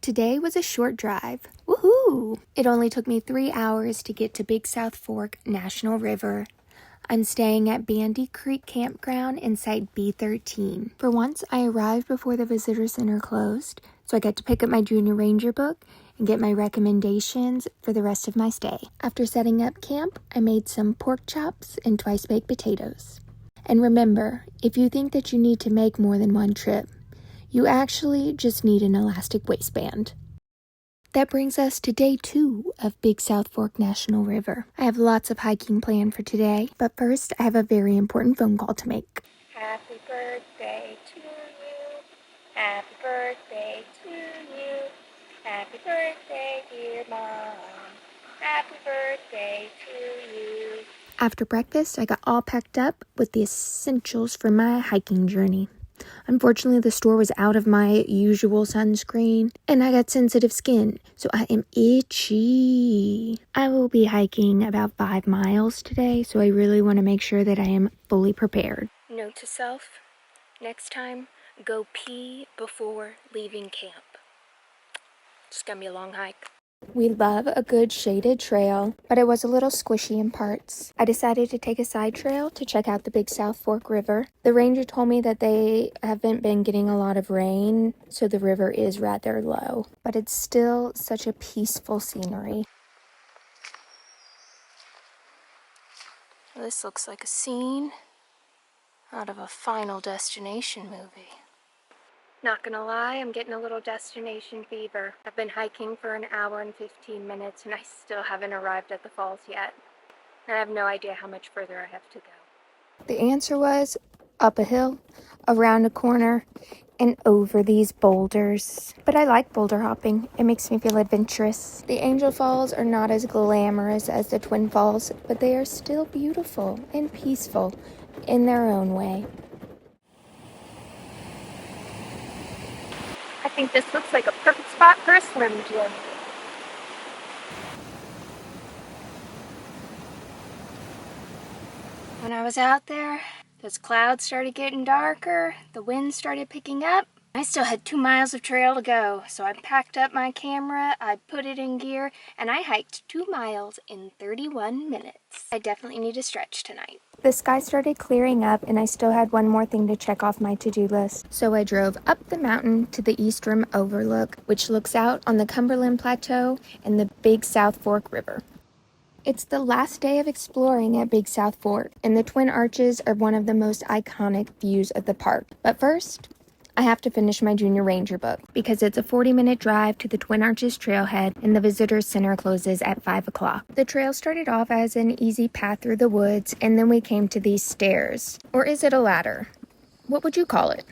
Today was a short drive. Woohoo! It only took me 3 hours to get to Big South Fork National River. I'm staying at Bandy Creek Campground in Site B13. For once, I arrived before the visitor center closed, so I got to pick up my Junior Ranger book and get my recommendations for the rest of my stay. After setting up camp, I made some pork chops and twice-baked potatoes. And remember, if you think that you need to make more than one trip, you actually just need an elastic waistband. That brings us to day 2 of Big South Fork National River. I have lots of hiking planned for today, but first I have a very important phone call to make. Happy birthday to you. Happy birthday to you. Happy birthday, dear Mom. Happy birthday to you. After breakfast, I got all packed up with the essentials for my hiking journey. Unfortunately, the store was out of my usual sunscreen, and I got sensitive skin, so I am itchy. I will be hiking about 5 miles today, so I really want to make sure that I am fully prepared. Note to self, next time, go pee before leaving camp. It's gonna be a long hike. We love a good shaded trail, but it was a little squishy in parts. I decided to take a side trail to check out the Big South Fork River. The ranger told me that they haven't been getting a lot of rain, so the river is rather low, but it's still such a peaceful scenery. This looks like a scene out of a Final Destination movie. Not gonna lie, I'm getting a little destination fever. I've been hiking for an hour and 15 minutes and I still haven't arrived at the falls yet. And I have no idea how much further I have to go. The answer was up a hill, around a corner, and over these boulders. But I like boulder hopping. It makes me feel adventurous. The Angel Falls are not as glamorous as the Twin Falls, but they are still beautiful and peaceful in their own way. I think this looks like a perfect spot for a swim gym. When I was out there, those clouds started getting darker, the wind started picking up. I still had 2 miles of trail to go, so I packed up my camera, I put it in gear, and I hiked 2 miles in 31 minutes. I definitely need to stretch tonight. The sky started clearing up, and I still had one more thing to check off my to-do list. So I drove up the mountain to the East Rim Overlook, which looks out on the Cumberland Plateau and the Big South Fork River. It's the last day of exploring at Big South Fork, and the Twin Arches are one of the most iconic views of the park. But first, I have to finish my Junior Ranger book because it's a 40-minute drive to the Twin Arches trailhead and the visitor center closes at 5 o'clock. The trail started off as an easy path through the woods, and then we came to these stairs. Or is it a ladder? What would you call it?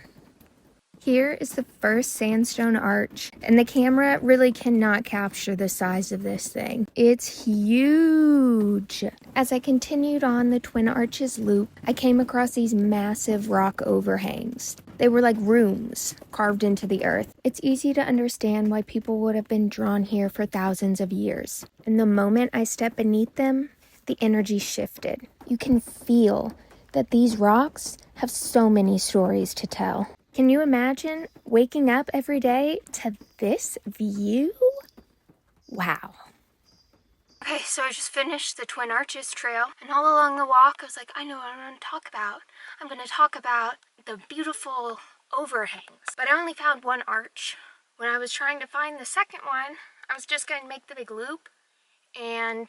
Here is the first sandstone arch, and the camera really cannot capture the size of this thing. It's huge. As I continued on the Twin Arches loop, I came across these massive rock overhangs. They were like runes carved into the earth. It's easy to understand why people would have been drawn here for thousands of years. And the moment I stepped beneath them, the energy shifted. You can feel that these rocks have so many stories to tell. Can you imagine waking up every day to this view? Wow. Okay, so I just finished the Twin Arches trail, and all along the walk, I was like, I know what I'm going to talk about. I'm going to talk about the beautiful overhangs. But I only found one arch. When I was trying to find the second one, I was just going to make the big loop, and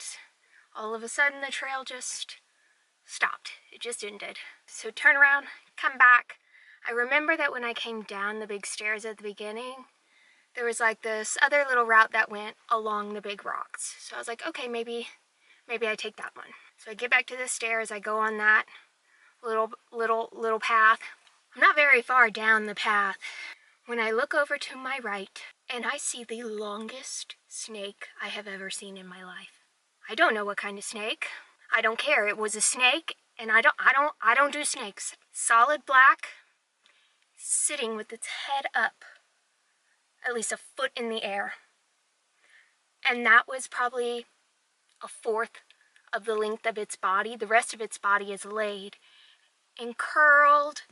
all of a sudden the trail just stopped. It just ended. So turn around, come back. I remember that when I came down the big stairs at the beginning, there was like this other little route that went along the big rocks. So I was like, okay, maybe I take that one. So I get back to the stairs, I go on that little path. I'm not very far down the path when I look over to my right and I see the longest snake I have ever seen in my life. I don't know what kind of snake. I don't care. It was a snake, and I don't do snakes. Solid black, sitting with its head up, at least a foot in the air. And that was probably a fourth of the length of its body. The rest of its body is laid and curled,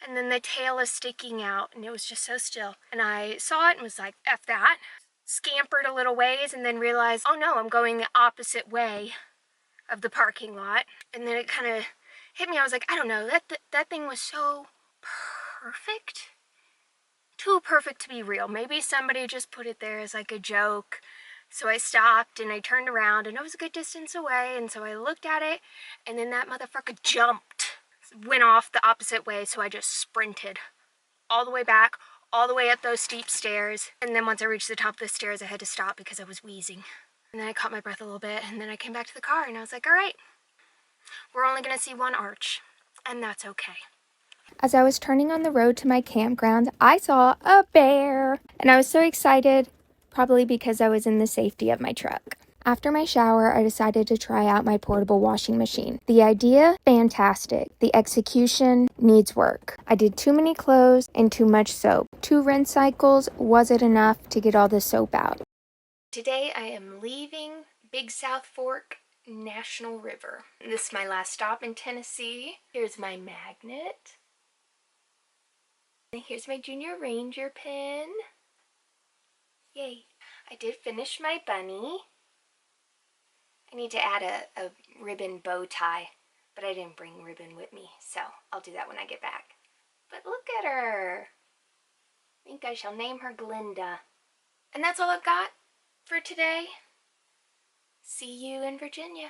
and then the tail is sticking out, and it was just so still. And I saw it and was like, F that. scampered a little ways and then realized, oh no, I'm going the opposite way of the parking lot. And then it kind of hit me. I was like, I don't know, that thing was so perfect. Too perfect to be real. Maybe somebody just put it there as like a joke. So I stopped and I turned around and it was a good distance away. And so I looked at it and then that motherfucker jumped, went off the opposite way. So I just sprinted all the way back, all the way up those steep stairs. And then once I reached the top of the stairs, I had to stop because I was wheezing. And then I caught my breath a little bit and then I came back to the car and I was like, all right, we're only gonna see one arch and that's okay. As I was turning on the road to my campground, I saw a bear, and I was so excited, probably because I was in the safety of my truck. After my shower, I decided to try out my portable washing machine. The idea, fantastic. The execution needs work. I did too many clothes and too much soap. 2 rinse cycles wasn't enough to get all the soap out. Today I am leaving Big South Fork National River. This is my last stop in Tennessee. Here's my magnet. And here's my Junior Ranger pin. Yay. I did finish my bunny. I need to add a ribbon bow tie, but I didn't bring ribbon with me, so I'll do that when I get back. But look at her. I think I shall name her Glinda. And that's all I've got for today. See you in Virginia.